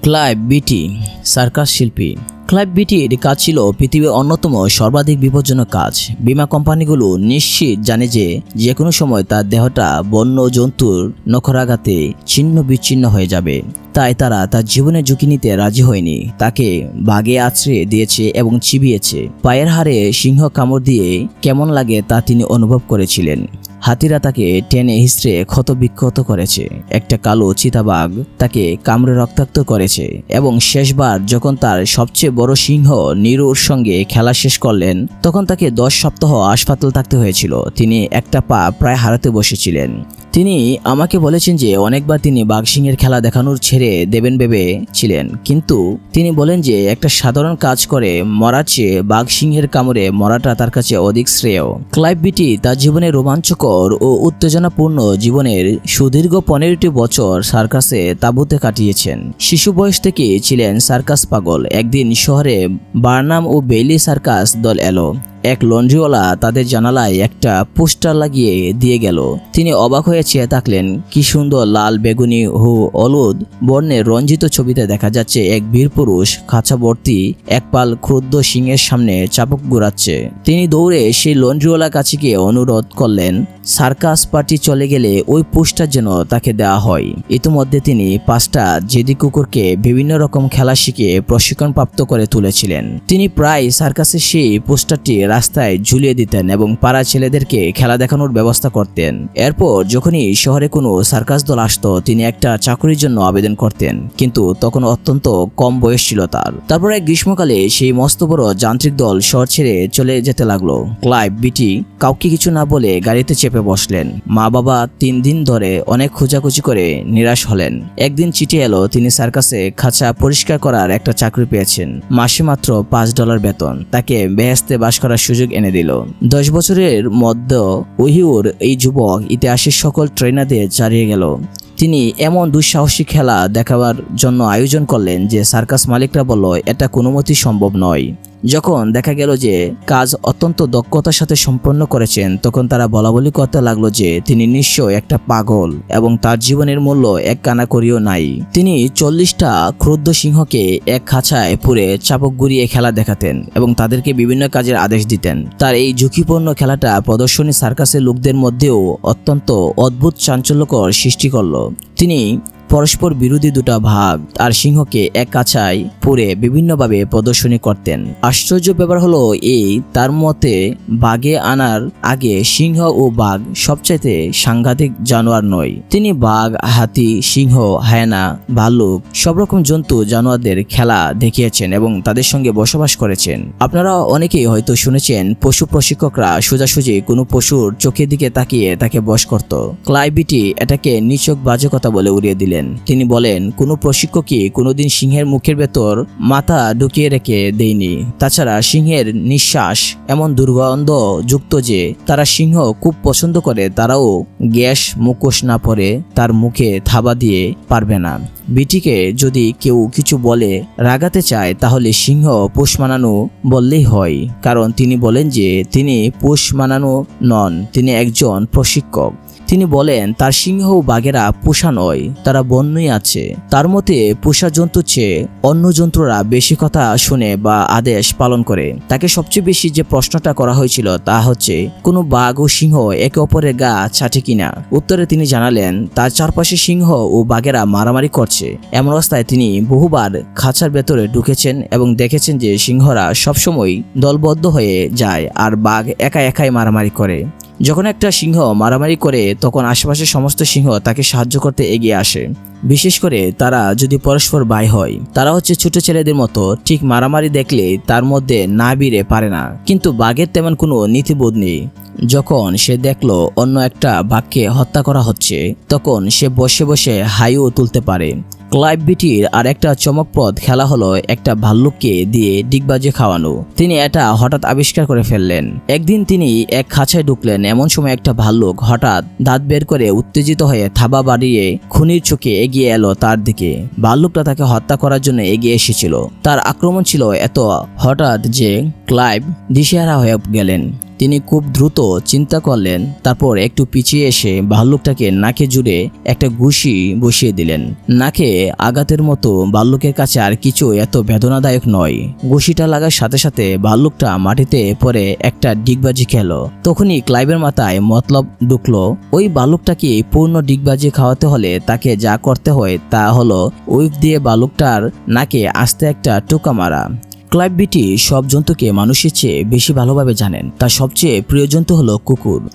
Clive বিটি circus শিল্পী। Clive বিটির কাজ ছিল পৃথিবীর অন্যতম সর্বাধিক বিপজ্জনক কাজ। বীমা কোম্পানিগুলো নিশ্চিত জানে যে কোনো সময় তার দেহটা বন্য জন্তুর নখরাঘাতে ছিন্ন বিচ্ছিন্ন হয়ে যাবে, তাই তারা তার জীবনের ঝুঁকি নিতে রাজি হয়নি। তাকে বাগে আছড়ে দিয়েছে এবং চিবিয়েছে। পায়ের হাড়ে সিংহ কামড় দিয়ে কেমন লাগে তা তিনি অনুভব করেছিলেন। হাতিরা তাকে টেনে হিঁচড়ে ক্ষতবিক্ষত করেছে। একটা কালো চিতাবাঘ তাকে কামড়ে রক্তাক্ত করেছে এবং শেষবার যখন তার সবচেয়ে বড় সিংহ নিরুর সঙ্গে খেলা শেষ করলেন, তখন তাকে 10 সপ্তাহ হাসপাতাল থাকতে হয়েছিল। তিনি একটা পা প্রায় হারাতে বসেছিলেন। তিনি আমাকে বলেছেন যে অনেকবার তিনি বাঘ সিংহের খেলা দেখানোর ছেড়ে দেবেন ভেবেছিলেন, কিন্তু তিনি বলেন যে একটা সাধারণ কাজ করে মরার চেয়ে বাঘ সিংহের কামড়ে মরাটা তার কাছে অধিক শ্রেয়। ক্লাইভ বিটি তার জীবনের রোমাঞ্চকর ও উত্তেজনাপূর্ণ জীবনের সুদীর্ঘ 15টি বছর সার্কাসে তাঁবুতে কাটিয়েছেন। শিশু বয়স থেকে ছিলেন সার্কাস পাগল। একদিন শহরে বার্নাম ও বেইলি সার্কাস দল এলো। এক লন্ড্রিওয়ালা তাদের জানালায় একটা পোস্টার লাগিয়ে দিয়ে গেল। তিনি অবাক হয়ে চেয়ে থাকলেন। কি সুন্দর লাল, বেগুনি ও হলুদ বর্ণের রঞ্জিত ছবিতে দেখা যাচ্ছে এক বীর পুরুষ খাঁচা ভর্তি এক পাল ক্রুদ্ধ সিংহের সামনে চাবুক ঘুরাচ্ছে। তিনি দৌড়ে সেই লন্ড্রিওয়ালার কাছে গিয়ে অনুরোধ করলেন সার্কাস পার্টি চলে গেলে ওই পোস্টার যেন তাকে দেওয়া হয়। ইতিমধ্যে তিনি 5টা জেদি কুকুরকে বিভিন্ন রকম খেলা শিখিয়ে প্রশিক্ষণপ্রাপ্ত করে তুলেছিলেন। তিনি প্রায় সার্কাসের সেই পোস্টারটি রাস্তায় ঝুলিয়ে দিতেন এবং পাড়া ছেলেদেরকে খেলা দেখানোর ব্যবস্থা করতেন। এরপর যখনই শহরে কোনো সার্কাস দল আসতো, তিনি একটা চাকরির জন্য আবেদন করতেন, কিন্তু তখন অত্যন্ত কম বয়স ছিল তার। তারপর এক গ্রীষ্মকালে সেই মস্ত বড় যান্ত্রিক দল শহর ছেড়ে চলে যেতে লাগলো। ক্লাইভ বিটি কাউকে কিছু না বলে গাড়িতে চেপে বসলেন। মা বাবা 3 দিন ধরে অনেক খোঁজাখুঁজি করে নিরাশ হলেন। একদিন চিঠি এলো, তিনি সার্কাসে খাঁচা পরিষ্কার করার একটা চাকরি পেয়েছেন। মাসে মাত্র $5 বেতন তাকে বেহেশতে বাস করার সুযোগ এনে দিল। 10 বছরের মধ্যে ওহিউর এই যুবক ইতিহাসের সকল ট্রেনারদের ছাড়িয়ে গেল। তিনি এমন দুঃসাহসিক খেলা দেখাবার জন্য আয়োজন করলেন যে সার্কাস মালিকরা বলল এটা কোনোমতেই সম্ভব নয়। যখন দেখা গেল যে কাজ অত্যন্ত দক্ষতার সাথে সম্পন্ন করেছেন, তখন তারা বলাবলি করতে লাগলো যে তিনি নিশ্চয় একটা পাগল এবং তার জীবনের মূল্য এক কানাকড়িও নাই। তিনি 40টা ক্রুদ্ধ সিংহকে এক খাঁচায় পুরে চাবুক ঘুরিয়ে খেলা দেখাতেন এবং তাদেরকে বিভিন্ন কাজের আদেশ দিতেন। তার এই ঝুঁকিপূর্ণ খেলাটা প্রদর্শনী সার্কাসের লোকদের মধ্যেও অত্যন্ত অদ্ভুত চাঞ্চল্যকর সৃষ্টি করল। তিনি পরস্পর বিরোধী 2টা ভাগ আর সিংহকে এক কাছায় পুরে বিভিন্নভাবে প্রদর্শনী করতেন। আশ্চর্য ব্যাপার হলো এই, তার মতে বাঘে আনার আগে সিংহ ও বাঘ সবচাইতে সাংঘাতিক জানোয়ার নয়। তিনি বাঘ, হাতি, সিংহ, হায়না, ভাল্লুক সব রকম জন্তু জানোয়ারদের খেলা দেখিয়েছেন এবং তাদের সঙ্গে বসবাস করেছেন। আপনারা অনেকেই হয়তো শুনেছেন পশু প্রশিক্ষকরা সোজাসুজি কোনো পশুর চোখের দিকে তাকিয়ে তাকে বশ করত। ক্লাইভ বিটি এটাকে নিছক বাজে কথা বলে উড়িয়ে দিলেন। তিনি বলেন কোনো প্রশিক্ষকই কোনোদিন সিংহের মুখের ভেতর মাথা ঢুকিয়ে রেখে দেয়নি। তাছাড়া সিংহের নিঃশ্বাস এমন দুর্গন্ধ যুক্ত যে তারা সিংহ খুব পছন্দ করে। তারাও গ্যাস মুখোশ না পরে তার মুখে থাবা দিয়ে পারবে না। বিটিকে যদি কেউ কিছু বলে রাগাতে চায় তাহলে সিংহ পোষ মানানো বললেই হয়, কারণ তিনি বলেন যে তিনি পোষ মানানো নন, তিনি একজন প্রশিক্ষক। তিনি বলেন তার সিংহ ও বাঘেরা পোষা নয়, তারা বন্যই আছে। তার মতে পোষা জন্তুর চেয়ে অন্য জন্তুরা বেশি কথা শুনে বা আদেশ পালন করে। তাকে সবচেয়ে বেশি যে প্রশ্নটা করা হয়েছিল তা হচ্ছে কোনো বাঘ ও সিংহ একে অপরের গা ছাটে কিনা। উত্তরে তিনি জানালেন তার চারপাশে সিংহ ও বাঘেরা মারামারি করছে। এমন অবস্থায় তিনি বহুবার খাঁচার ভেতরে ঢুকেছেন এবং দেখেছেন যে সিংহরা সবসময় দলবদ্ধ হয়ে যায় আর বাঘ একা একাই মারামারি করে। যখন একটা সিংহ মারামারি করে তখন আশেপাশের সমস্ত সিংহ তাকে সাহায্য করতে এগিয়ে আসে। বিশেষ করে তারা যদি পরস্পর ভাই হয়। তারা হচ্ছে ছোট ছেলেদের মতো, ঠিক মারামারি দেখলে তার মধ্যে না বিড়ে পারে না। কিন্তু বাঘের তেমন কোনো নীতিবোধ নেই। যখন সে দেখলো অন্য একটা বাঘকে হত্যা করা হচ্ছে, তখন সে বসে বসে হাইও তুলতে পারে। ক্লাইভ বিটির আর একটা চমকপ্রদ খেলা হলো একটা ভাল্লুককে দিয়ে ডিগবাজি খাওয়ানো। তিনি এটা হঠাৎ আবিষ্কার করে ফেললেন। একদিন তিনি এক খাঁচায় ঢুকলেন, এমন সময় একটা ভাল্লুক হঠাৎ দাঁত বের করে উত্তেজিত হয়ে থাবা বাড়িয়ে খুনির চোখে এগিয়ে এলো তার দিকে। ভাল্লুকটা তাকে হত্যা করার জন্য এগিয়ে এসেছিল। তার আক্রমণ ছিল এত হঠাৎ যে ক্লাইভ দিশেহারা হয়ে গেলেন। তিনি খুব দ্রুত চিন্তা করলেন, তারপর একটু পিছিয়ে এসে ভাল্লুকটাকে নাকে জুড়ে একটা ঘুষি বসিয়ে দিলেন। নাকে আঘাতের মতো ভাল্লুকের কাছে আর কিছু এত বেদনাদায়ক নয়। ঘুষিটা লাগার সাথে সাথে ভাল্লুকটা মাটিতে পড়ে একটা ডিগবাজি খেলো। তখনই ক্লাইভের মাথায় মতলব ঢুকলো, ওই ভাল্লুকটাকে পূর্ণ ডিগবাজি খাওয়াতে হলে তাকে যা করতে হয় তা হলো উইপ দিয়ে ভাল্লুকটার নাকে আস্তে একটা টোকা মারা। ক্লাইভ বিটি সব জন্তুকে মানুষের চেয়ে বেশি ভালোভাবে জানেন। তার সবচেয়ে প্রিয় জন্তু হলো কুকুর।